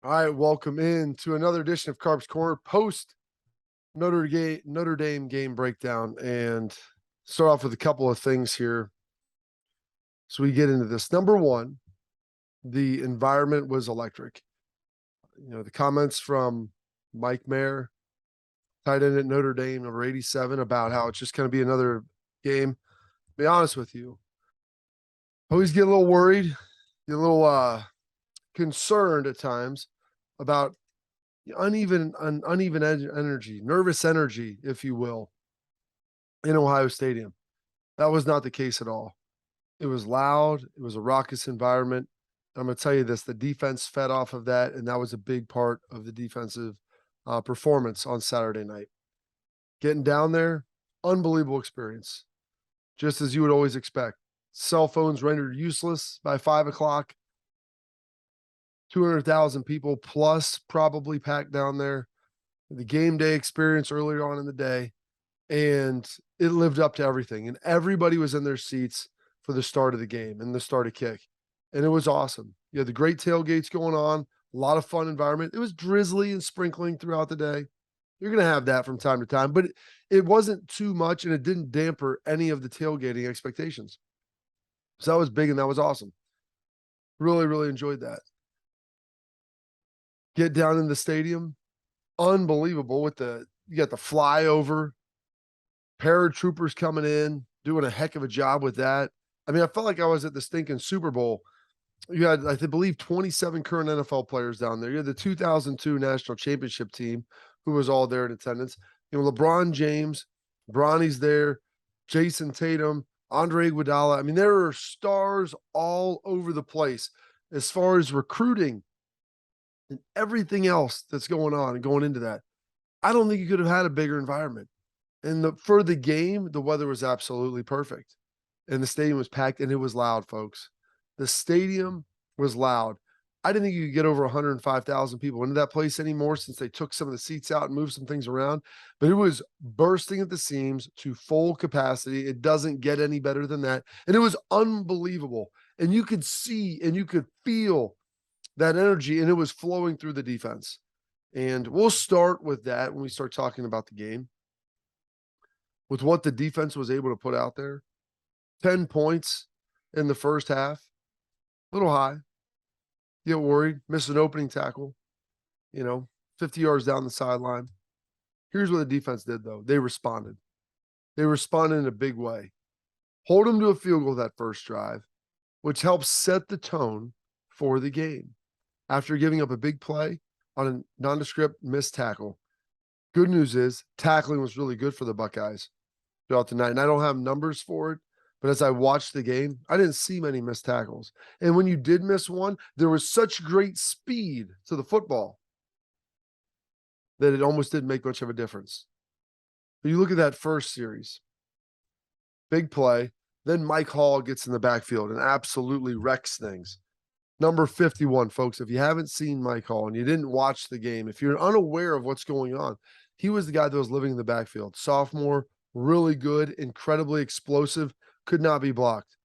All right, welcome in to another edition of Carps Corner post Notre Dame game breakdown, and start off with a couple of things here. So we get into this. Number one, the environment was electric. The comments from Mike Mayer, tight end at Notre Dame, number 87, about how it's just going to be another game. To be honest with you, I always get a little worried, get a little concerned at times about uneven energy, nervous energy, if you will, in Ohio Stadium. That was not the case at all. It was loud. It was a raucous environment. I'm going to tell you this, the defense fed off of that, and that was a big part of the defensive performance on Saturday night. Getting down there, unbelievable experience, just as you would always expect. Cell phones rendered useless by 5 o'clock. 200,000 people plus probably packed down there. The game day experience earlier on in the day, and it lived up to everything. And everybody was in their seats for the start of the game and the start of kick. And it was awesome. You had the great tailgates going on, a lot of fun environment. It was drizzly and sprinkling throughout the day. You're going to have that from time to time, but it wasn't too much, and it didn't damper any of the tailgating expectations. So that was big, and that was awesome. Really, really enjoyed that. Get down in the stadium, unbelievable with you got the flyover, paratroopers coming in, doing a heck of a job with that. I mean, I felt like I was at the stinking Super Bowl. You had, I believe, 27 current NFL players down there. You had the 2002 national championship team who was all there in attendance. LeBron James, Bronny's there, Jason Tatum, Andre Iguodala. I mean, there are stars all over the place as far as recruiting and everything else that's going on and going into that. I don't think you could have had a bigger environment. And for the game, the weather was absolutely perfect. And the stadium was packed, and it was loud, folks. The stadium was loud. I didn't think you could get over 105,000 people into that place anymore since they took some of the seats out and moved some things around. But it was bursting at the seams to full capacity. It doesn't get any better than that. And it was unbelievable. And you could see and you could feel that energy, and it was flowing through the defense. And we'll start with that when we start talking about the game. With what the defense was able to put out there, 10 points in the first half, a little high. Get worried, miss an opening tackle, 50 yards down the sideline. Here's what the defense did, though. They responded. They responded in a big way. Hold them to a field goal that first drive, which helps set the tone for the game. After giving up a big play on a nondescript missed tackle. Good news is tackling was really good for the Buckeyes throughout the night. And I don't have numbers for it, but as I watched the game, I didn't see many missed tackles. And when you did miss one, there was such great speed to the football that it almost didn't make much of a difference. But you look at that first series, big play, then Mike Hall gets in the backfield and absolutely wrecks things. Number 51, folks, if you haven't seen Mike Hall and you didn't watch the game, if you're unaware of what's going on, he was the guy that was living in the backfield. Sophomore, really good, incredibly explosive, could not be blocked.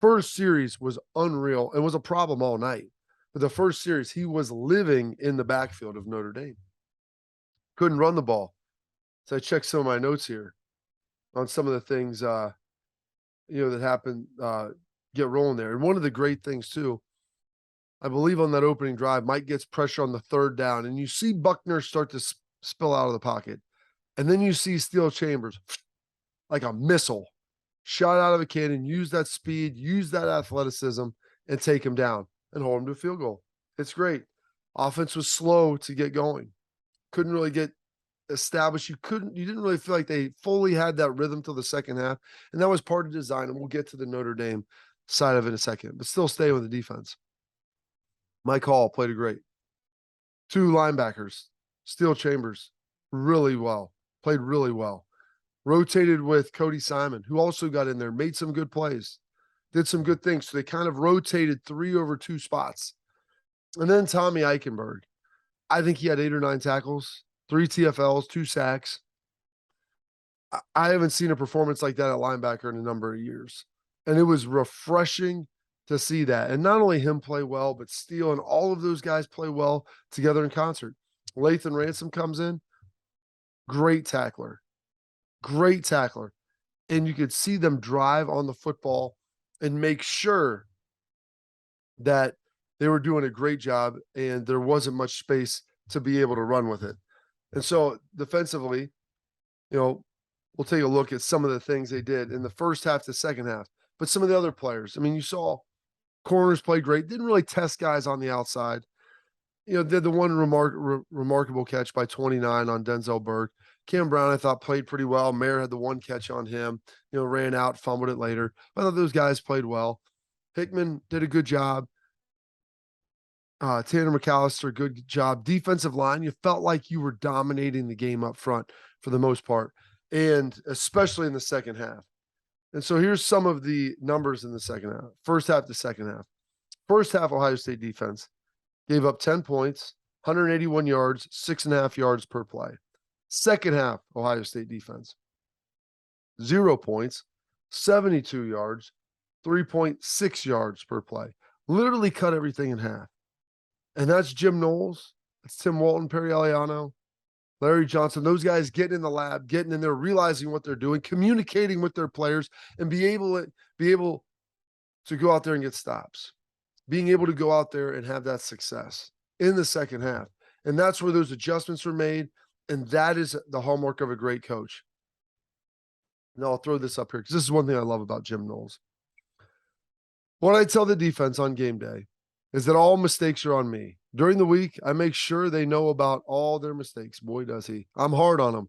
First series was unreal and was a problem all night. But the first series, he was living in the backfield of Notre Dame. Couldn't run the ball. So I checked some of my notes here on some of the things, that happened, get rolling there. And one of the great things, too, I believe on that opening drive, Mike gets pressure on the third down, and you see Buckner start to spill out of the pocket. And then you see Steele Chambers, like a missile, shot out of a cannon, use that speed, use that athleticism, and take him down and hold him to a field goal. It's great. Offense was slow to get going. Couldn't really get established. You didn't really feel like they fully had that rhythm till the second half. And that was part of design. And we'll get to the Notre Dame side of it in a second, but still stay with the defense. Mike Hall played great. 2 linebackers, Steele Chambers, really well, played really well. Rotated with Cody Simon, who also got in there, made some good plays, did some good things. So they kind of rotated 3 over 2 spots. And then Tommy Eichenberg. I think he had 8 or 9 tackles, 3 TFLs, 2 sacks. I haven't seen a performance like that at linebacker in a number of years. And it was refreshing to see that. And not only him play well, but Steele and all of those guys play well together in concert. Lathan Ransom comes in, great tackler, great tackler. And you could see them drive on the football and make sure that they were doing a great job and there wasn't much space to be able to run with it. And so defensively, we'll take a look at some of the things they did in the first half to second half. But some of the other players, I mean, you saw corners play great, didn't really test guys on the outside. Did the one remarkable catch by 29 on Denzel Burke. Cam Brown, I thought, played pretty well. Mayer had the one catch on him, ran out, fumbled it later. I thought those guys played well. Hickman did a good job. Tanner McAllister, good job. Defensive line, you felt like you were dominating the game up front for the most part, and especially in the second half. And so here's some of the numbers in the second half. First half to second half. First half, Ohio State defense gave up 10 points, 181 yards, 6.5 yards per play. Second half, Ohio State defense, 0 points, 72 yards, 3.6 yards per play. Literally cut everything in half. And that's Jim Knowles, it's Tim Walton, Perry Eliano, Larry Johnson, those guys getting in the lab, getting in there, realizing what they're doing, communicating with their players, and be able to go out there and get stops. Being able to go out there and have that success in the second half. And that's where those adjustments were made. And that is the hallmark of a great coach. Now I'll throw this up here because this is one thing I love about Jim Knowles. What I tell the defense on game day is that all mistakes are on me. During the week, I make sure they know about all their mistakes. Boy, does he. I'm hard on them.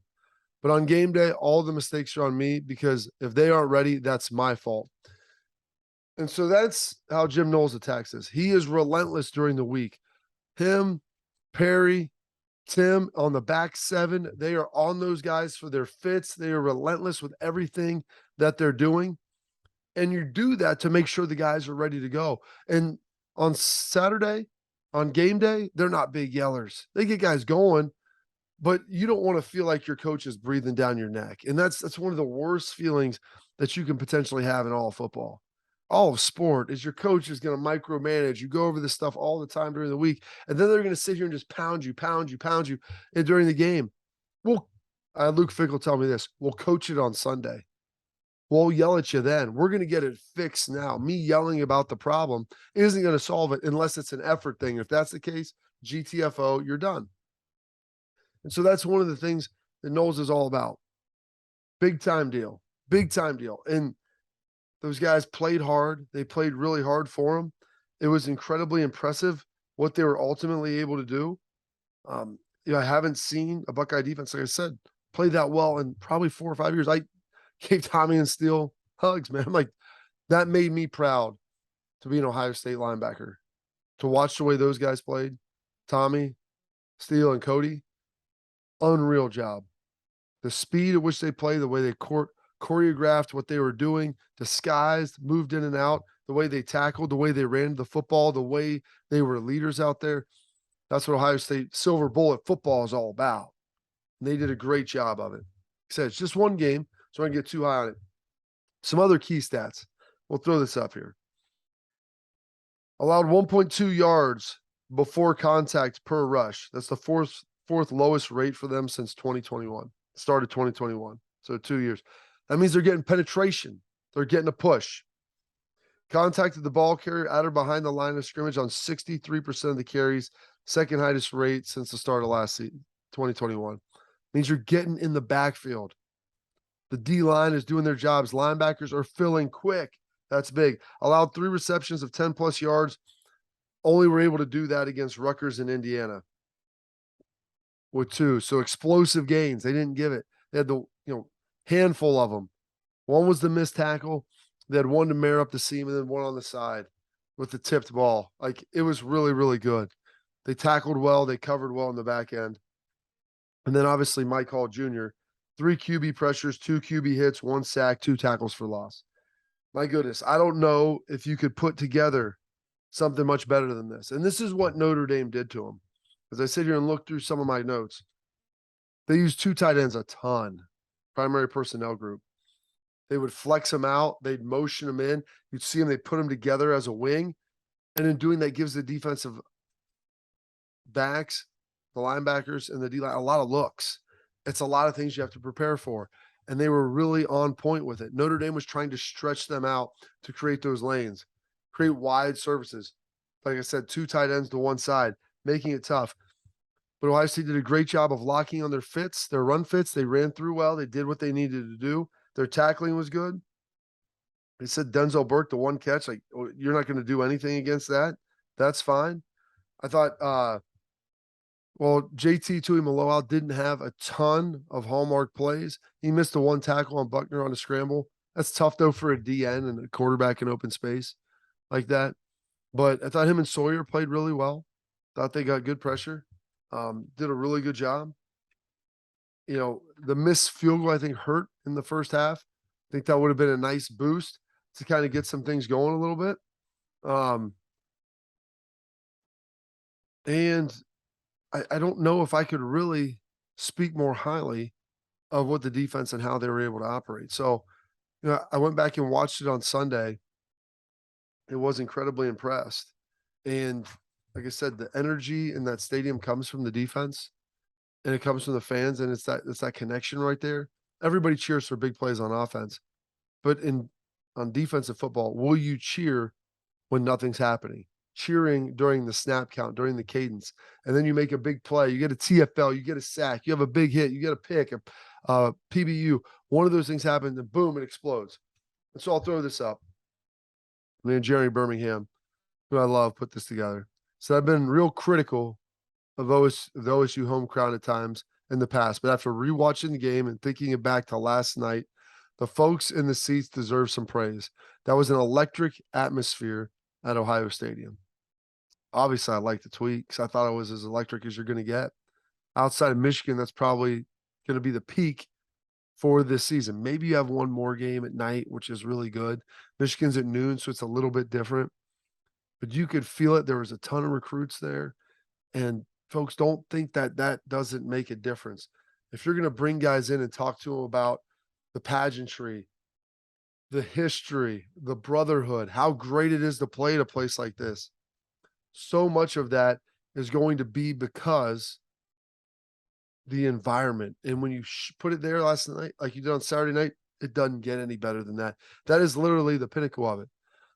But on game day, all the mistakes are on me because if they aren't ready, that's my fault. And so that's how Jim Knowles attacks this. He is relentless during the week. Him, Perry, Tim on the back seven, they are on those guys for their fits. They are relentless with everything that they're doing. And you do that to make sure the guys are ready to go. And on Saturday, on game day, they're not big yellers. They get guys going, but you don't want to feel like your coach is breathing down your neck. And that's one of the worst feelings that you can potentially have in all of football. All of sport is your coach is going to micromanage. You go over this stuff all the time during the week, and then they're going to sit here and just pound you and during the game. Well, Luke Fickle tell me this. We'll coach it on Sunday. We'll yell at you then. We're going to get it fixed now. Me yelling about the problem isn't going to solve it unless it's an effort thing. If that's the case, GTFO, you're done. And so that's one of the things that Knowles is all about. Big time deal. And those guys played hard. They played really hard for him. It was incredibly impressive what they were ultimately able to do. I haven't seen a Buckeye defense, like I said, play that well in probably 4 or 5 years. I gave Tommy and Steele hugs, man. I'm like, that made me proud to be an Ohio State linebacker, to watch the way those guys played. Tommy, Steele, and Cody, unreal job. The speed at which they play, the way they choreographed what they were doing, disguised, moved in and out, the way they tackled, the way they ran the football, the way they were leaders out there. That's what Ohio State Silver Bullet football is all about. And they did a great job of it. Like I said, it's just one game, so I don't get too high on it. Some other key stats. We'll throw this up here. Allowed 1.2 yards before contact per rush. That's the fourth lowest rate for them since 2021. Started 2021. So 2 years. That means they're getting penetration. They're getting a push. Contacted the ball carrier at or behind the line of scrimmage on 63% of the carries. Second highest rate since the start of last season, 2021. Means you're getting in the backfield. The D-line is doing their jobs. Linebackers are filling quick. That's big. Allowed 3 receptions of 10-plus yards. Only were able to do that against Rutgers and Indiana with 2. So explosive gains. They didn't give it. They had the handful of them. One was the missed tackle. They had one to mare up the seam and then one on the side with the tipped ball. Like, it was really, really good. They tackled well. They covered well in the back end. And then obviously Mike Hall Jr., 3 QB pressures, 2 QB hits, 1 sack, 2 tackles for loss. My goodness, I don't know if you could put together something much better than this. And this is what Notre Dame did to them. As I sit here and look through some of my notes, they used 2 tight ends a ton, primary personnel group. They would flex them out. They'd motion them in. You'd see them. They put them together as a wing. And in doing that gives the defensive backs, the linebackers, and the D-line a lot of looks. It's a lot of things you have to prepare for. And they were really on point with it. Notre Dame was trying to stretch them out to create those lanes, create wide surfaces. Like I said, 2 tight ends to one side, making it tough. But Ohio State did a great job of locking on their fits, their run fits. They ran through well. They did what they needed to do. Their tackling was good. They said Denzel Burke, the one catch, like, oh, you're not going to do anything against that. That's fine. I thought, JT Tuimoloau didn't have a ton of hallmark plays. He missed the one tackle on Buckner on a scramble. That's tough, though, for a DN and a quarterback in open space like that. But I thought him and Sawyer played really well. Thought they got good pressure. Did a really good job. You know, the missed field goal, I think, hurt in the first half. I think that would have been a nice boost to kind of get some things going a little bit. And I don't know if I could really speak more highly of what the defense and how they were able to operate. So, you know, I went back and watched it on Sunday. It was incredibly impressed. And like I said, the energy in that stadium comes from the defense and it comes from the fans. And it's that connection right there. Everybody cheers for big plays on offense, but on defensive football, will you cheer when nothing's happening? Cheering during the snap count, during the cadence, and then you make a big play. You get a TFL, you get a sack, you have a big hit, you get a pick, a PBU. One of those things happens, and boom, it explodes. And so I'll throw this up. Me and Jerry Birmingham, who I love, put this together. So I've been real critical of the OSU home crowd at times in the past, but after rewatching the game and thinking it back to last night, the folks in the seats deserve some praise. That was an electric atmosphere at Ohio Stadium. Obviously, I like the tweet because I thought it was as electric as you're going to get. Outside of Michigan, that's probably going to be the peak for this season. Maybe you have one more game at night, which is really good. Michigan's at noon, so it's a little bit different. But you could feel it. There was a ton of recruits there. And folks, don't think that doesn't make a difference. If you're going to bring guys in and talk to them about the pageantry, the history, the brotherhood, how great it is to play at a place like this. So much of that is going to be because the environment. And when you put it there last night, like you did on Saturday night, it doesn't get any better than that. That is literally the pinnacle of it.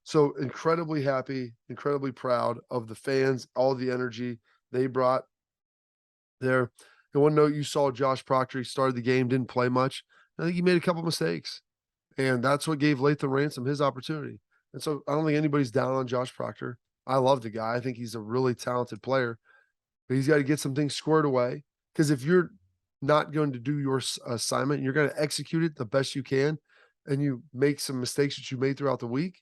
So incredibly happy, incredibly proud of the fans, all the energy they brought there. And one note, you saw Josh Proctor, he started the game, didn't play much. I think he made a couple mistakes. And that's what gave Lathan Ransom his opportunity. And so I don't think anybody's down on Josh Proctor. I love the guy. I think he's a really talented player. But he's got to get some things squared away. Because if you're not going to do your assignment, you're going to execute it the best you can, and you make some mistakes that you made throughout the week,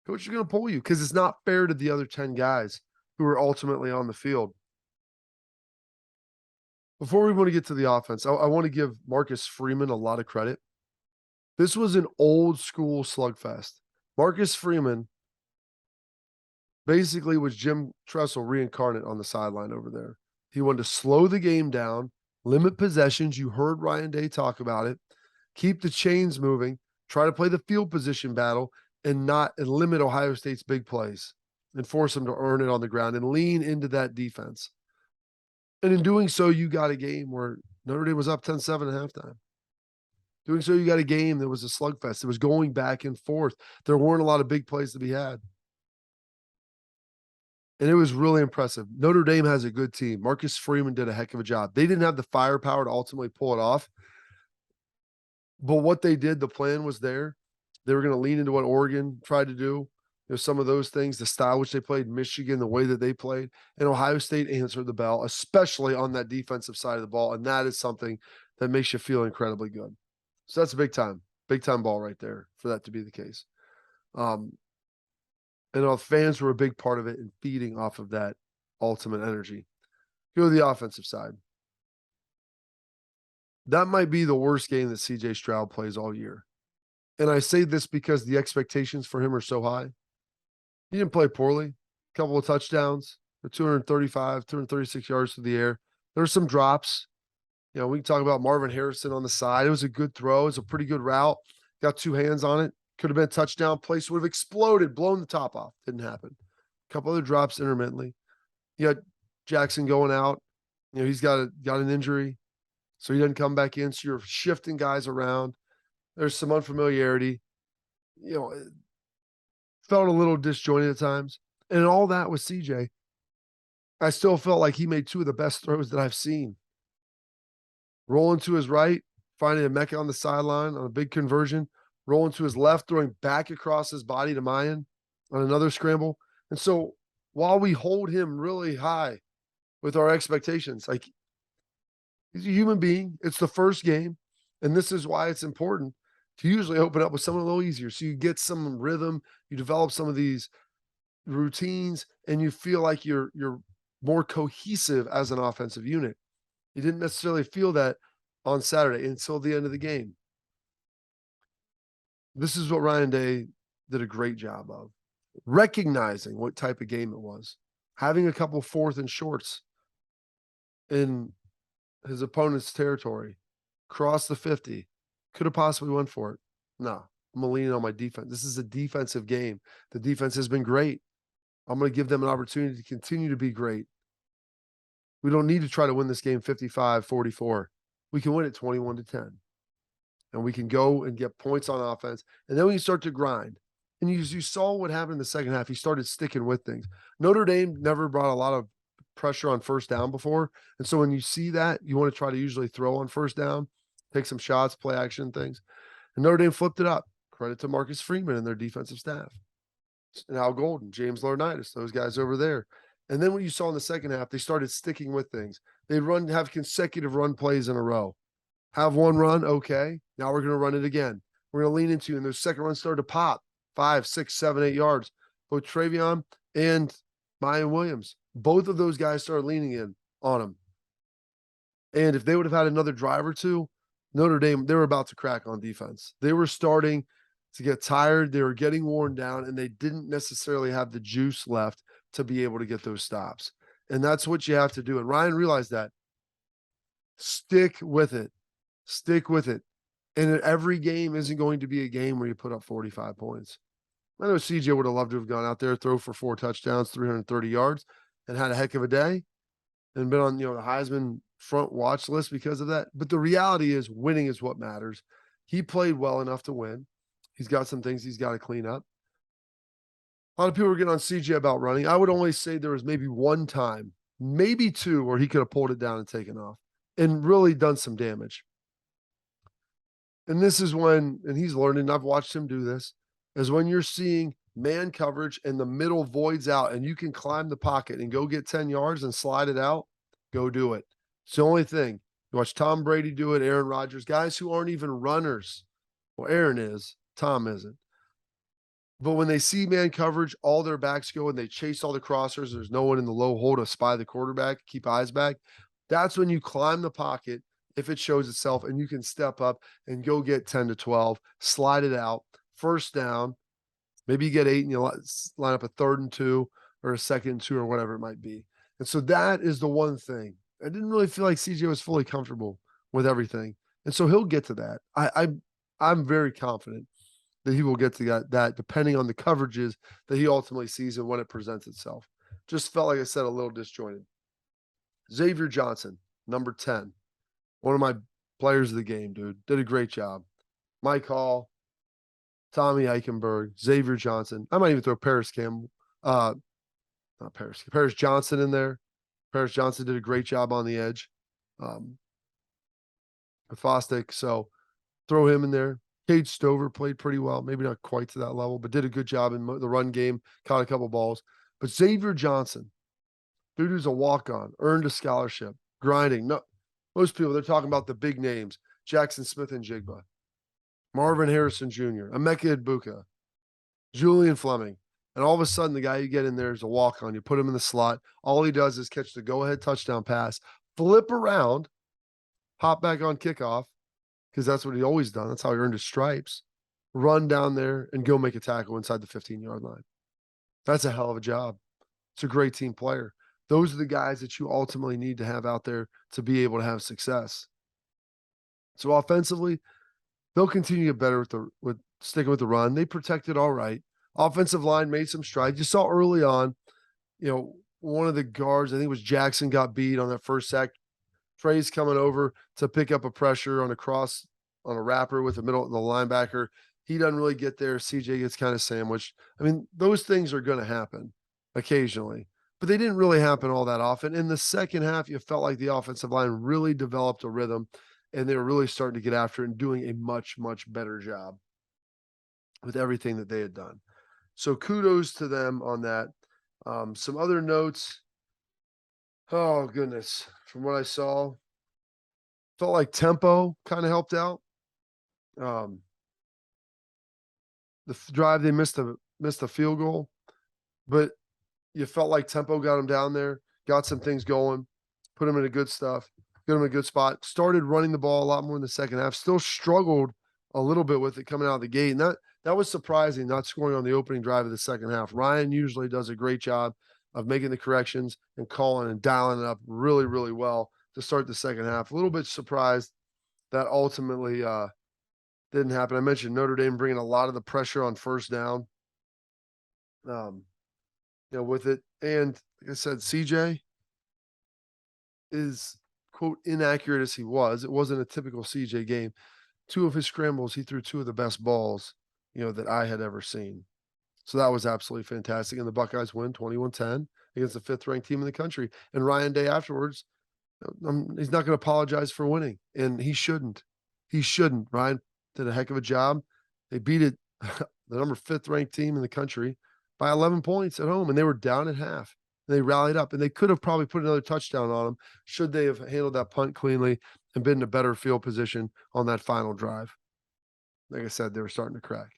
coach is going to pull you because it's not fair to the other 10 guys who are ultimately on the field. Before we want to get to the offense, I want to give Marcus Freeman a lot of credit. This was an old school slugfest. Marcus Freeman basically was Jim Tressel reincarnate on the sideline over there. He wanted to slow the game down, limit possessions. You heard Ryan Day talk about it. Keep the chains moving, try to play the field position battle, and limit Ohio State's big plays and force them to earn it on the ground and lean into that defense. And in doing so, you got a game where Notre Dame was up 10-7 at halftime. Doing so, you got a game that was a slugfest. It was going back and forth. There weren't a lot of big plays to be had. And it was really impressive. Notre Dame has a good team. Marcus Freeman did a heck of a job. They didn't have the firepower to ultimately pull it off. But what they did, the plan was there. They were going to lean into what Oregon tried to do. Some of those things, the style which they played, Michigan, the way that they played, and Ohio State answered the bell, especially on that defensive side of the ball. And that is something that makes you feel incredibly good. So that's a big time ball right there for that to be the case. And our fans were a big part of it and feeding off of that ultimate energy. Go to the offensive side. That might be the worst game that CJ Stroud plays all year. And I say this because the expectations for him are so high. He didn't play poorly. A couple of touchdowns, 235, 236 yards through the air. There were some drops. We can talk about Marvin Harrison on the side. It was a good throw. It was a pretty good route. got two hands on it. Could have been a touchdown. Place would have exploded, blown the top off. Didn't happen. A couple other drops intermittently. You got Jackson going out. He's got an injury, so he doesn't come back in. So you're shifting guys around. There's some unfamiliarity. It felt a little disjointed at times. And all that with CJ, I still felt like he made two of the best throws that I've seen. Rolling to his right, finding a Mecca on the sideline on a big conversion. Rolling to his left, throwing back across his body to Miyan on another scramble. And so while we hold him really high with our expectations, like, he's a human being. It's the first game. And this is why it's important to usually open up with something a little easier. So you get some rhythm, you develop some of these routines, and you feel like you're more cohesive as an offensive unit. You didn't necessarily feel that on Saturday until the end of the game. This is what Ryan Day did a great job of, recognizing what type of game it was, having a couple 4th and shorts in his opponent's territory, cross the 50, could have possibly went for it. No, I'm leaning on my defense. This is a defensive game. The defense has been great. I'm going to give them an opportunity to continue to be great. We don't need to try to win this game 55-44. We can win it 21-10. And we can go and get points on offense. And then we can start to grind. And you saw what happened in the second half. He started sticking with things. Notre Dame never brought a lot of pressure on first down before. And so when you see that, you want to try to usually throw on first down, take some shots, play action things. And Notre Dame flipped it up. Credit to Marcus Freeman and their defensive staff. And Al Golden, James Laurinaitis, those guys over there. And then what you saw in the second half, they started sticking with things. They'd have consecutive run plays in a row. Have one run, okay. Now we're going to run it again. We're going to lean into, and those second runs started to pop 5, 6, 7, 8 yards. Both Travion and Miyan Williams, both of those guys started leaning in on him. And if they would have had another drive or two, Notre Dame, they were about to crack on defense. They were starting to get tired. They were getting worn down, and they didn't necessarily have the juice left to be able to get those stops. And that's what you have to do. And Ryan realized that. Stick with it. Stick with it. And every game isn't going to be a game where you put up 45 points. I know CJ would have loved to have gone out there, throw for 4 touchdowns, 330 yards, and had a heck of a day and been on, the Heisman front watch list because of that. But the reality is winning is what matters. He played well enough to win. He's got some things he's got to clean up. A lot of people were getting on CJ about running. I would only say there was maybe one time, maybe two, where he could have pulled it down and taken off and really done some damage. And this is when, and he's learning, I've watched him do this, is when you're seeing man coverage and the middle voids out and you can climb the pocket and go get 10 yards and slide it out, go do it. It's the only thing. You watch Tom Brady do it, Aaron Rodgers, guys who aren't even runners. Well, Aaron is, Tom isn't. But when they see man coverage, all their backs go and they chase all the crossers. There's no one in the low hole to spy the quarterback, keep eyes back. That's when you climb the pocket, if it shows itself, and you can step up and go get 10 to 12, slide it out, first down. Maybe you get 8 and you line up a 3rd and 2 or a 2nd and 2 or whatever it might be. And so that is the one thing. I didn't really feel like CJ was fully comfortable with everything. And so he'll get to that. I'm very confident that he will get to that depending on the coverages that he ultimately sees and when it presents itself. Just felt, like I said, a little disjointed. Xavier Johnson, number 10. One of my players of the game, dude. Did a great job. Mike Hall, Tommy Eichenberg, Xavier Johnson. I might even throw Paris Johnson in there. Paris Johnson did a great job on the edge. Fosdick, so throw him in there. Cade Stover played pretty well, maybe not quite to that level, but did a good job in the run game, caught a couple balls. But Xavier Johnson, dude who's a walk-on, earned a scholarship, grinding. No, most people, they're talking about the big names, Jackson Smith and Jigba, Marvin Harrison Jr., Emeka Egbuka, Julian Fleming. And all of a sudden, the guy you get in there is a walk-on. You put him in the slot. All he does is catch the go-ahead touchdown pass, flip around, hop back on kickoff, because that's what he always done. That's how he earned his stripes. Run down there and go make a tackle inside the 15-yard line. That's a hell of a job. It's a great team player. Those are the guys that you ultimately need to have out there to be able to have success. So offensively, They'll continue to get better with sticking with the run. They protected all right. Offensive line made some strides. You saw early on, one of the guards, I think it was Jackson, got beat on that first sack. Trey's coming over to pick up a pressure on a cross on a wrapper with the linebacker. He doesn't really get there. CJ gets kind of sandwiched. I mean, those things are going to happen occasionally, but they didn't really happen all that often. In the second half, you felt like the offensive line really developed a rhythm, and they were really starting to get after it and doing a much, much better job with everything that they had done. So kudos to them on that. Some other notes. Oh, goodness. From what I saw, felt like tempo kind of helped out. The drive, they missed a field goal, but you felt like tempo got them down there, got some things going, put them in a good stuff, got them in a good spot, started running the ball a lot more in the second half, still struggled a little bit with it coming out of the gate. And that was surprising, not scoring on the opening drive of the second half. Ryan usually does a great job of making the corrections and calling and dialing it up really, really well to start the second half. A little bit surprised that ultimately didn't happen. I mentioned Notre Dame bringing a lot of the pressure on first down, with it. And like I said, CJ is, quote, inaccurate as he was. It wasn't a typical CJ game. 2 of his scrambles, he threw 2 of the best balls, that I had ever seen. So that was absolutely fantastic. And the Buckeyes win 21-10 against the 5th-ranked team in the country. And Ryan Day afterwards, he's not going to apologize for winning, and he shouldn't. He shouldn't. Ryan did a heck of a job. They beat it, the number 5th-ranked team in the country, by 11 points at home, and they were down at half. They rallied up, and they could have probably put another touchdown on them should they have handled that punt cleanly and been in a better field position on that final drive. Like I said, they were starting to crack.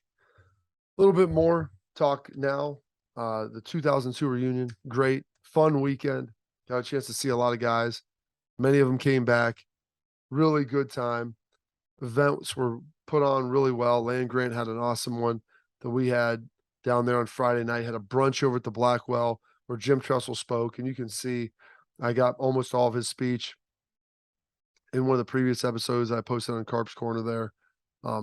A little bit more talk now. The 2002 reunion, great, fun weekend. Got a chance to see a lot of guys. Many of them came back. Really good time. Events were put on really well. Land Grant had an awesome one that we had down there on Friday night. Had a brunch over at the Blackwell where Jim Tressel spoke, and you can see I got almost all of his speech in one of the previous episodes I posted on Carps Corner there.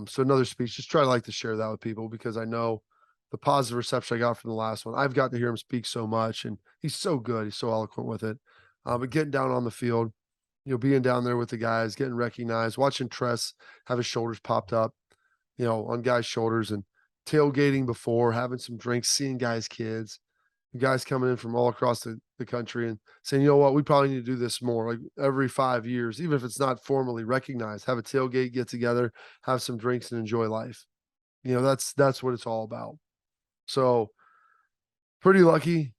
So another speech. Just try to share that with people because I know the positive reception I got from the last one. I've got to hear him speak so much, and he's so good. He's so eloquent with it. But getting down on the field, being down there with the guys, getting recognized, watching Tress have his shoulders popped up, on guys' shoulders, and tailgating before, having some drinks, seeing guys' kids, guys coming in from all across the country and saying, you know what, we probably need to do this more, like every 5 years, even if it's not formally recognized, have a tailgate, get together, have some drinks and enjoy life. That's what it's all about. So pretty lucky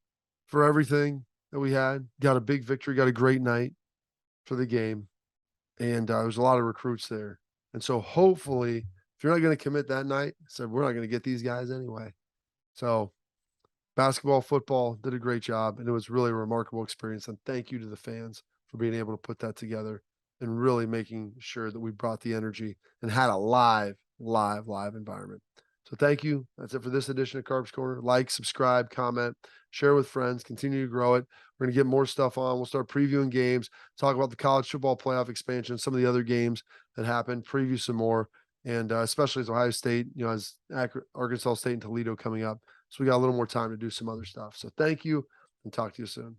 for everything that we had. Got a big victory, got a great night for the game. And there's a lot of recruits there. And so hopefully, if you're not going to commit that night, we're not going to get these guys anyway. So basketball, football did a great job, and it was really a remarkable experience. And thank you to the fans for being able to put that together and really making sure that we brought the energy and had a live environment. So thank you. That's it for this edition of Carps Corner. Like, subscribe, comment, share with friends, continue to grow it. We're going to get more stuff on. We'll start previewing games, talk about the college football playoff expansion, some of the other games that happened, preview some more, and especially as Ohio State, as Arkansas State and Toledo coming up. So we got a little more time to do some other stuff. So thank you, and talk to you soon.